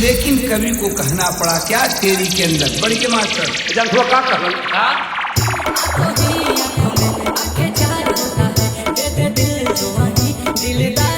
लेकिन कवि को कहना पड़ा क्या तेरी के अंदर बड़ी के मास्टर जान हुआ का कहलन आंखों में आंखें चार होता है, दे दे दिल जो वही दिलदार